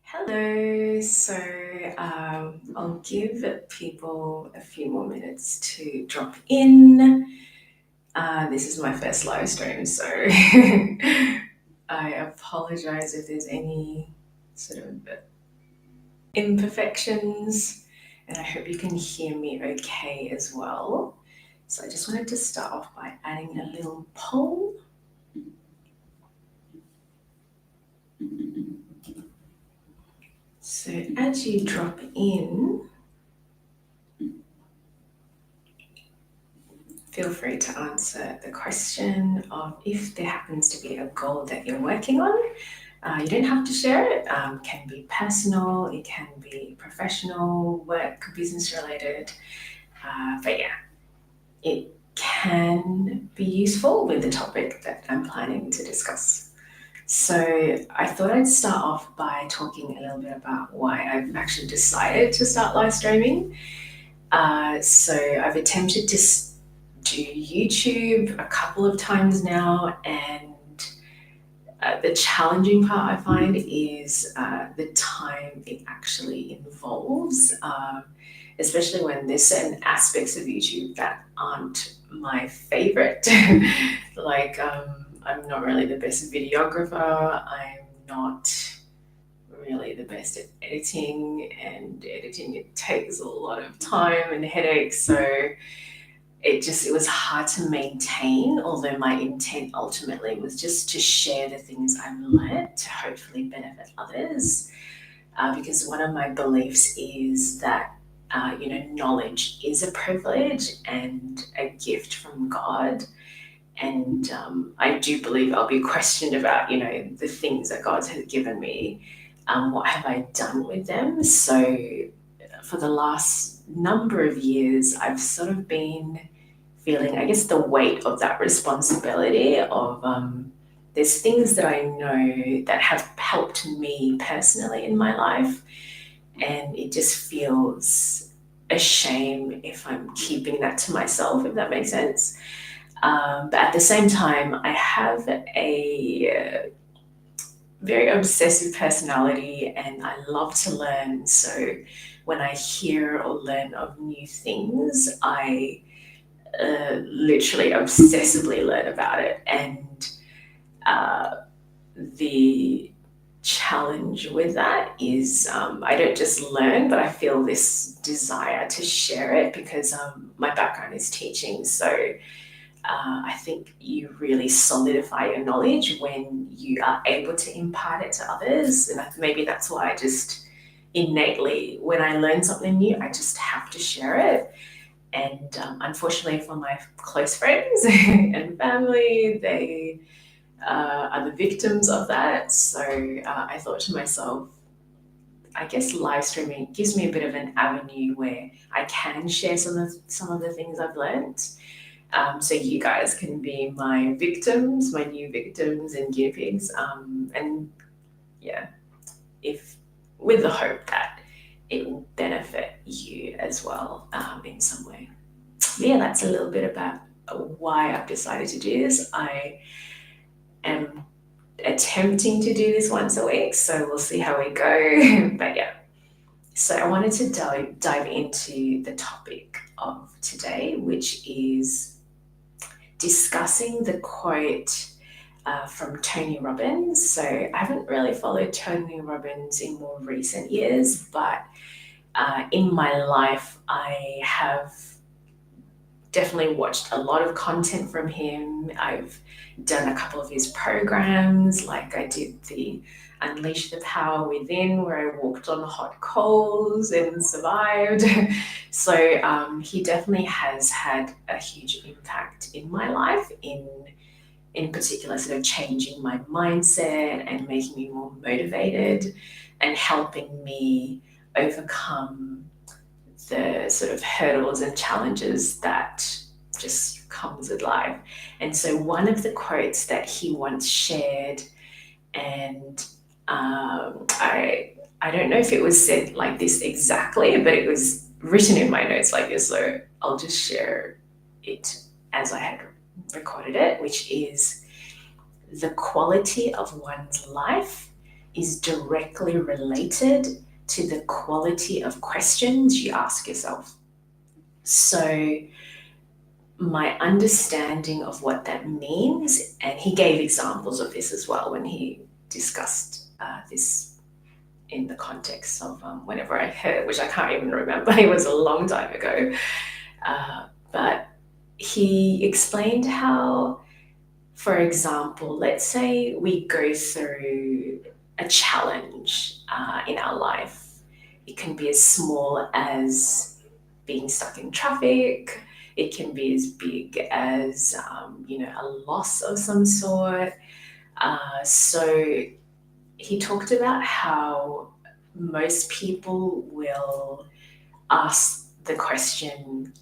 Hello. I'll give people a few more minutes to drop in. This is my first live stream, so I apologize if there's any sort of imperfections, and I hope you can hear me okay as well. So I just wanted to start off by adding a little poll. So as you drop in, feel free to answer the question of if there happens to be a goal that you're working on. You don't have to share it. Can be personal, it can be professional, work, business related. But yeah, it can be useful with the topic that I'm planning to discuss. So I thought I'd start off by talking a little bit about why I've actually decided to start live streaming. So I've attempted to do YouTube a couple of times now, and the challenging part I find is the time it actually involves, especially when there's certain aspects of YouTube that aren't my favorite. I'm not really the best videographer, I'm not really the best at editing, and editing it takes a lot of time and headaches. So it was hard to maintain, although my intent ultimately was just to share the things I've learned to hopefully benefit others. Because one of my beliefs is that knowledge is a privilege and a gift from God. And I do believe I'll be questioned about, the things that God has given me. What have I done with them? So for the last number of years, I've sort of been feeling, I guess, the weight of that responsibility of there's things that I know that have helped me personally in my life, and it just feels a shame if I'm keeping that to myself, if that makes sense. But at the same time, I have a very obsessive personality and I love to learn. So when I hear or learn of new things, I literally obsessively learn about it. And the challenge with that is I don't just learn, but I feel this desire to share it because my background is teaching. So I think you really solidify your knowledge when you are able to impart it to others. And maybe that's why I just innately, when I learn something new, I just have to share it. And unfortunately for my close friends and family, they are the victims of that. So I thought to myself, I guess live streaming gives me a bit of an avenue where I can share some of the things I've learned. So you guys can be my victims, my new victims and guinea pigs. And yeah, if with the hope that it will benefit you as well in some way. But yeah, that's a little bit about why I've decided to do this. I am attempting to do this once a week, so we'll see how we go. But yeah, so I wanted to dive into the topic of today, which is discussing the quote from Tony Robbins. So I haven't really followed Tony Robbins in more recent years, but in my life, I have definitely watched a lot of content from him. I've done a couple of his programs, like I did the Unleash the Power Within, where I walked on hot coals and survived. So he definitely has had a huge impact in my life, in particular, sort of changing my mindset and making me more motivated and helping me overcome the sort of hurdles and challenges that just comes with life. And so one of the quotes that he once shared, and I don't know if it was said like this exactly, but it was written in my notes like this, so I'll just share it as I had recorded it, which is the quality of one's life is directly related to the quality of questions you ask yourself. So my understanding of what that means, and he gave examples of this as well when he discussed this in the context of whenever I heard, which I can't even remember, it was a long time ago, but he explained how, for example, let's say we go through a challenge in our life. It can be as small as being stuck in traffic. It can be as big as, a loss of some sort. So he talked about how most people will ask the question,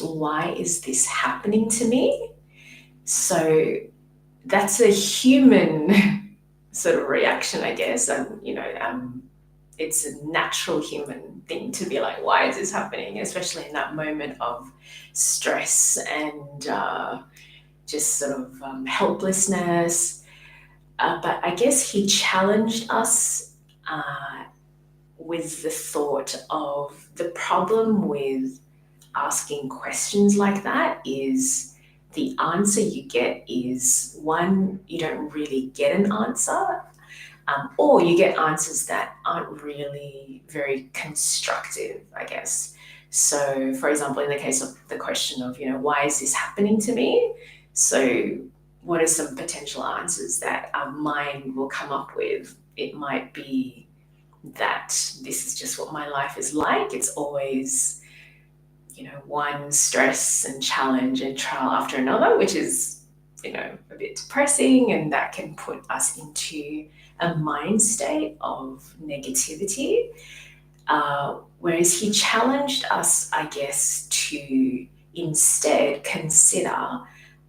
why is this happening to me? So that's a human sort of reaction, I guess. It's a natural human thing to be like, why is this happening? Especially in that moment of stress and just sort of helplessness. But I guess he challenged us with the thought of the problem with asking questions like that is the answer you get is, one, you don't really get an answer, or you get answers that aren't really very constructive, I guess. So, for example, in the case of the question of, why is this happening to me? So, what are some potential answers that our mind will come up with? It might be that this is just what my life is like. It's always, one stress and challenge and trial after another, which is, a bit depressing, and that can put us into a mind state of negativity. Whereas he challenged us, I guess, to instead consider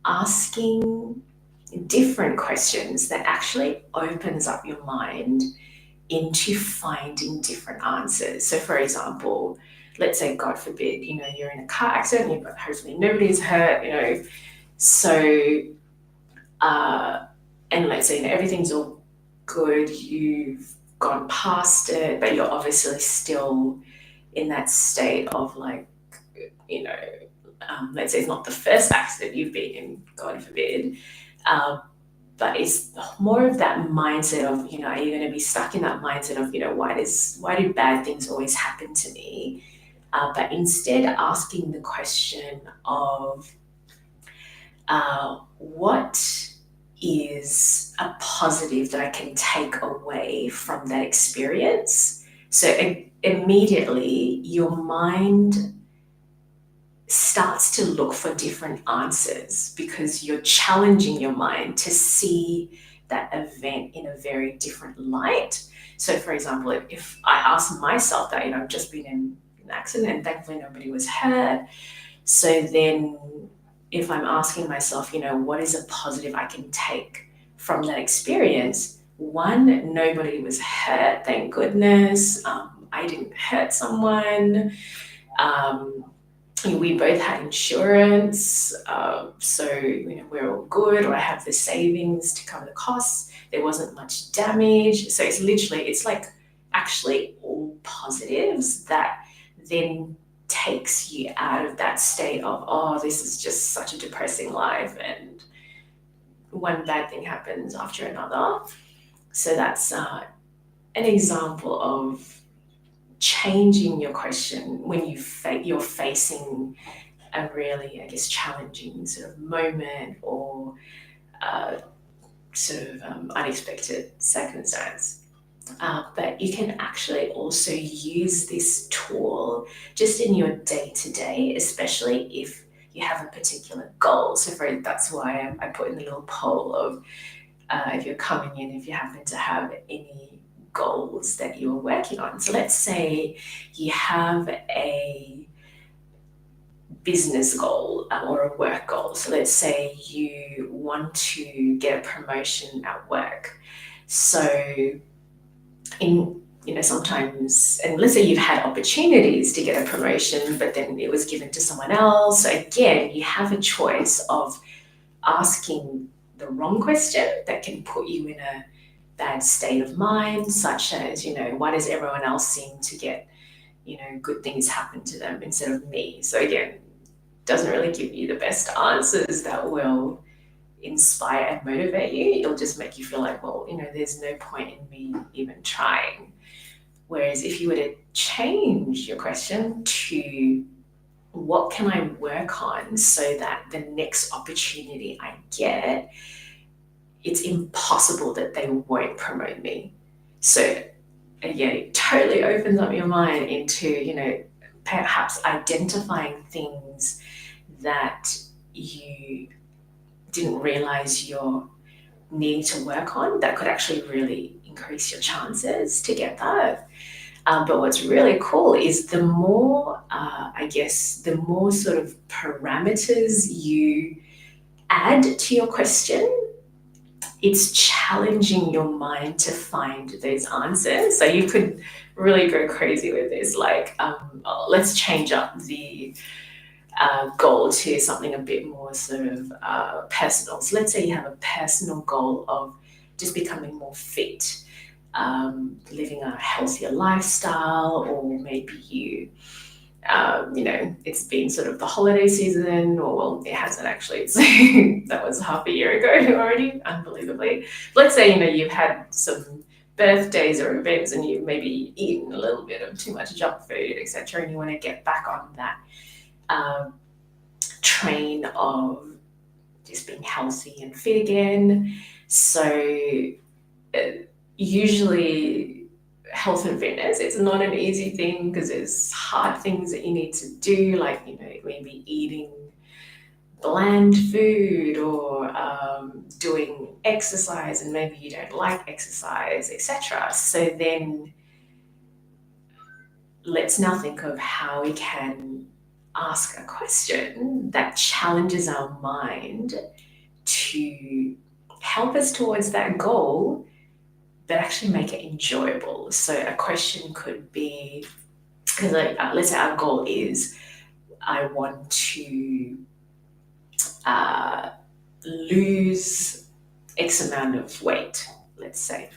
asking different questions that actually opens up your mind into finding different answers. So, for example, let's say, God forbid, you're in a car accident, but hopefully nobody's hurt, So, and let's say, everything's all good, you've gone past it, but you're obviously still in that state of let's say it's not the first accident you've been in, God forbid, but it's more of that mindset of, are you going to be stuck in that mindset of, why do bad things always happen to me? But instead asking the question of what is a positive that I can take away from that experience? So immediately your mind starts to look for different answers because you're challenging your mind to see that event in a very different light. So, for example, if I ask myself that, I've just been in an accident and thankfully nobody was hurt. So then if I'm asking myself, what is a positive I can take from that experience? One, nobody was hurt, thank goodness. I didn't hurt someone. We both had insurance, so we're all good, or I have the savings to cover the costs. There wasn't much damage. So it's like actually all positives that then takes you out of that state of, oh, this is just such a depressing life and one bad thing happens after another. So that's an example of changing your question when you're facing a really, I guess, challenging sort of moment or unexpected circumstance. But you can actually also use this tool just in your day-to-day, especially if you have a particular goal. So that's why I put in the little poll of if you're coming in, if you happen to have any goals that you're working on. So let's say you have a business goal or a work goal. So let's say you want to get a promotion at work. So sometimes, and let's say you've had opportunities to get a promotion, but then it was given to someone else. So again, you have a choice of asking the wrong question that can put you in a bad state of mind, such as, why does everyone else seem to get, good things happen to them instead of me? So again, doesn't really give you the best answers that will inspire and motivate you. It'll just make you feel like, well, there's no point in me even trying. Whereas if you were to change your question to, what can I work on so that the next opportunity I get, it's impossible that they won't promote me. So again, it totally opens up your mind into, perhaps identifying things that you didn't realize you're needing to work on that could actually really increase your chances to get that. But what's really cool is the more, the more sort of parameters you add to your question, it's challenging your mind to find those answers. So you could really go crazy with this. Like, let's change up the goal to something a bit more sort of personal. So let's say you have a personal goal of just becoming more fit, living a healthier lifestyle, or maybe you, it's been sort of the holiday season, or well, it hasn't actually. So that was half a year ago already, unbelievably. Let's say, you've had some birthdays or events and you've maybe eaten a little bit of too much junk food, etc., and you want to get back on that train of just being healthy and fit again. So usually health and fitness, it's not an easy thing because there's hard things that you need to do, like maybe eating bland food, or doing exercise, and maybe you don't like exercise, etc. So then let's now think of how we can ask a question that challenges our mind to help us towards that goal, but actually make it enjoyable. So a question could be, because let's say our goal is, I want to lose X amount of weight, let's say.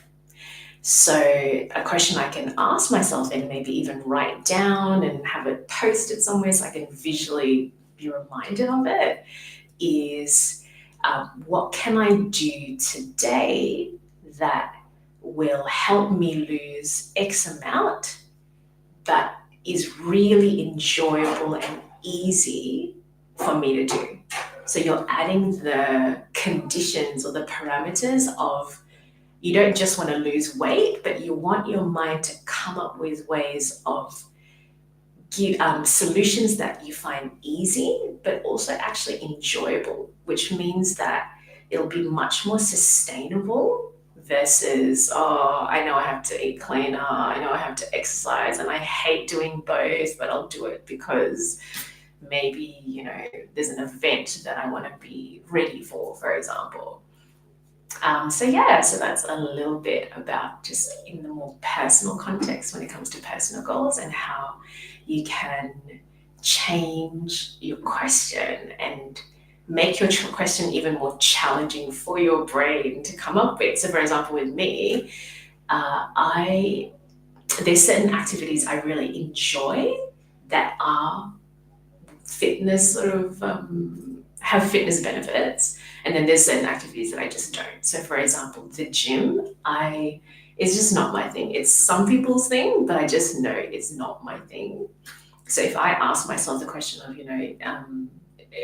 So a question I can ask myself, and maybe even write down and have it posted somewhere so I can visually be reminded of it, is what can I do today that will help me lose X amount, but is really enjoyable and easy for me to do. So you're adding the conditions or the parameters of, you don't just want to lose weight, but you want your mind to come up with ways of solutions that you find easy, but also actually enjoyable, which means that it'll be much more sustainable versus, I know I have to eat cleaner, I know I have to exercise, and I hate doing both, but I'll do it because maybe, there's an event that I want to be ready for example. So that's a little bit about just in the more personal context when it comes to personal goals, and how you can change your question and make your question even more challenging for your brain to come up with. So for example, with me, there's certain activities I really enjoy that are fitness sort of have fitness benefits, and then there's certain activities that I just don't. So for example, the gym, it's just not my thing. It's some people's thing, but I just know it's not my thing. So if I ask myself the question of,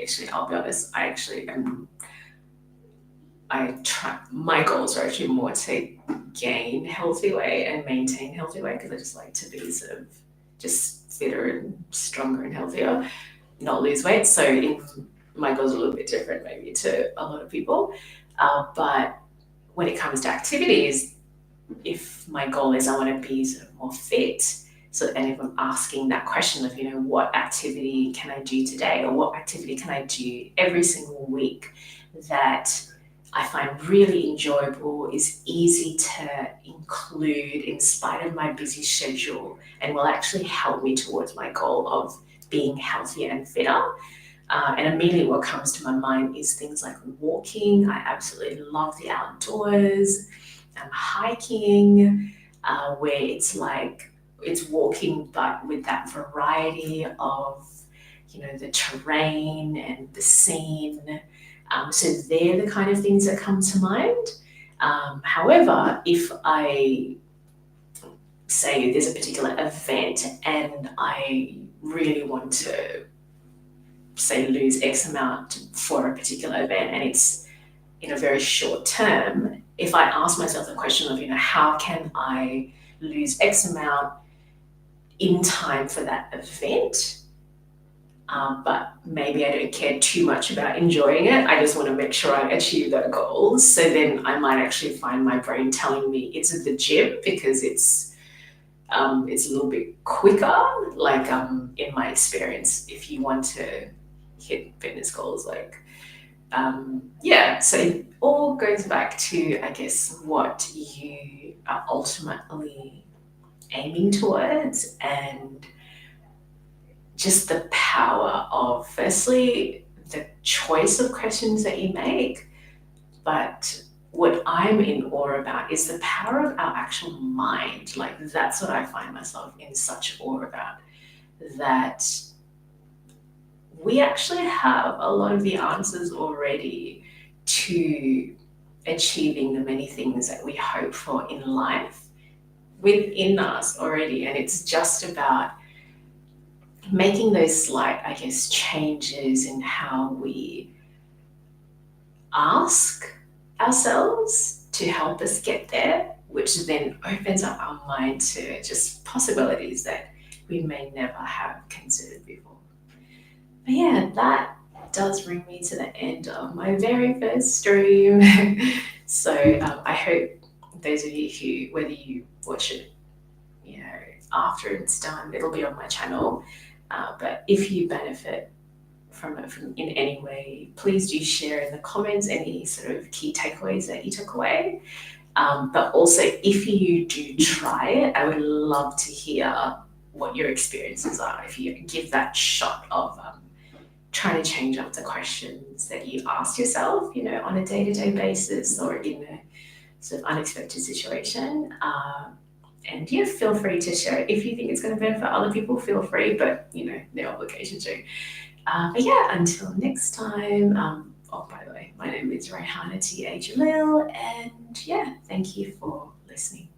actually, I'll be honest, my goals are actually more to gain healthy weight and maintain healthy weight, because I just like to be sort of just fitter and stronger and healthier, not lose weight. So my goals are a little bit different maybe to a lot of people. But when it comes to activities, if my goal is I want to be sort of more fit, and if I'm asking that question of, what activity can I do today, or what activity can I do every single week that I find really enjoyable, is easy to include in spite of my busy schedule, and will actually help me towards my goal of being healthier and fitter, And immediately what comes to my mind is things like walking. I absolutely love the outdoors, hiking, where it's like it's walking, but with that variety of, the terrain and the scene. So they're the kind of things that come to mind. However, if I say there's a particular event and I really want to, say, lose X amount for a particular event and it's in a very short term, if I ask myself the question of, how can I lose X amount in time for that event, but maybe I don't care too much about enjoying it. I just want to make sure I achieve those goals. So then I might actually find my brain telling me it's at the gym because it's a little bit quicker. Like in my experience, if you want to hit fitness goals, so it all goes back to, I guess, what you are ultimately aiming towards, and just the power of, firstly, the choice of questions that you make. But what I'm in awe about is the power of our actual mind. Like, that's what I find myself in such awe about, that we actually have a lot of the answers already to achieving the many things that we hope for in life within us already. And it's just about making those slight, I guess, changes in how we ask ourselves to help us get there, which then opens up our mind to just possibilities that we may never have considered before. But yeah, that does bring me to the end of my very first stream. So I hope those of you who, whether you watch it, after it's done, it'll be on my channel. But if you benefit from it in any way, please do share in the comments any sort of key takeaways that you took away. But also, if you do try it, I would love to hear what your experiences are. If you give that shot of trying to change up the questions that you ask yourself, on a day-to-day basis or in a sort of unexpected situation. And feel free to share it. If you think it's going to benefit other people, feel free, but no obligation to. But yeah, until next time. By the way, my name is Rayhana T.A. Jamil, and thank you for listening.